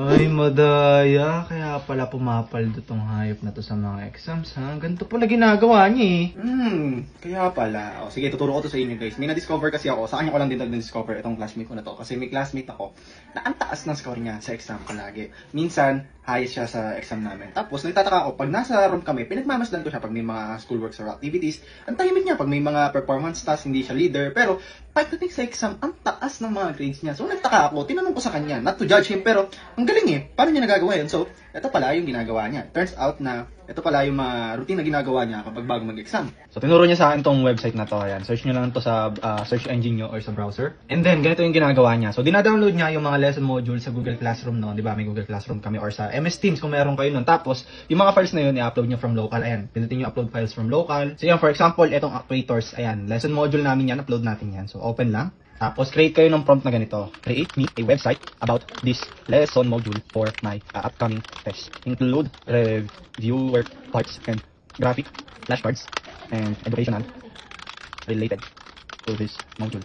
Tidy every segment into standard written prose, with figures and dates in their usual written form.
Ay, madaya. Kaya pala pumapaldo tong hayop na to sa mga exams, ha? Ganito pala ginagawa niya, eh. Kaya pala. O, sige, tuturo ko to sa inyo guys. May na-discover kasi ako. Sa kanya ko lang din na-discover itong classmate ko na to. Kasi may classmate ako na ang taas ng score niya sa exam palagi. Minsan, highest siya sa exam namin. Tapos, nagtataka ako, pag nasa room kami, pinagmamasdan ko siya pag may mga schoolworks or activities. Ang tahimik niya pag may mga performance tasks, hindi siya leader. Pero, pagdating sa exam, ang taas ng mga grades niya. So, nagtaka ako. Tinanong ko sa kanya, not to judge him, pero ang galing eh. Paano niya nagagawa yun? So, ito pala yung ginagawa niya. Turns out na ito pala yung mga routine na ginagawa niya kapag bago mag-exam. So, tinuro niya sa akin tong website na to. Ayan, search niyo lang to sa search engine niyo or sa browser. And then, ganito yung ginagawa niya. So, dinadownload niya yung mga lesson module sa Google Classroom, no? Di ba? May Google Classroom kami or sa MS Teams kung meron kayo nun. Tapos, yung mga files na yun, i-upload niyo from local. Ayan, pinutin niyo upload files from local. So, yan, for example, etong actuators. Ayan, lesson module namin yan. Upload natin yan. So, open lang. Tapos, create kayo ng prompt na ganito. Create me a website about this lesson module for my upcoming test. Include reviewer parts and graphic, flashcards, and educational related to this module.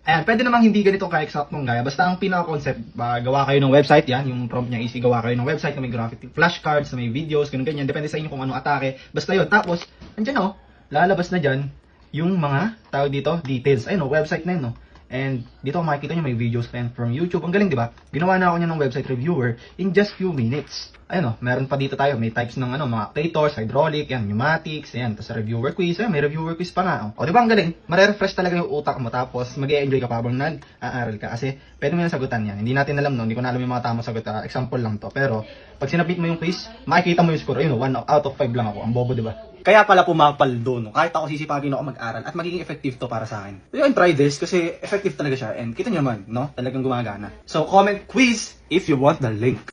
Ayan, pwede namang hindi ganito ka-exact mong gaya. Basta ang pinaka-concept, gawa kayo ng website, yan. Yung prompt niya is gawa kayo ng website na may graphic flashcards, na may videos, ganyan. Depende sa inyo kung anong atake. Basta yun. Tapos, andyan lalabas na dyan yung mga tawag dito, details. Ayun website na yun, no? And dito makikita nyo may videos na yan from YouTube. Ang galing, di ba? Ginawa na ako niya ng website reviewer in just few minutes. Ayun, meron pa dito tayo. May types ng mga actuators, hydraulic, yan, pneumatics, yan. Tapos reviewer quiz, ayun, may reviewer quiz pa nga. O, di ba ang galing? Mare-refresh talaga yung utak mo. Tapos mag-e-enjoy ka pa habang nag-aaral ka. Kasi pwede mo yung sagutan yan. Hindi natin alam, no? Hindi ko na alam yung mga tamang sagot. Example lang to. Pero pag sinabit mo yung quiz, makikita mo yung score. Ayun, 1 out of 5 lang ako. Ang bobo, di ba? Kaya pala pumapaldo, no? Kahit ako sisipagin ako mag-aral at magiging effective to para sa akin. So, yun, try this kasi effective talaga siya. And kita nyo naman, no? Talagang gumagana. So, comment quiz if you want the link.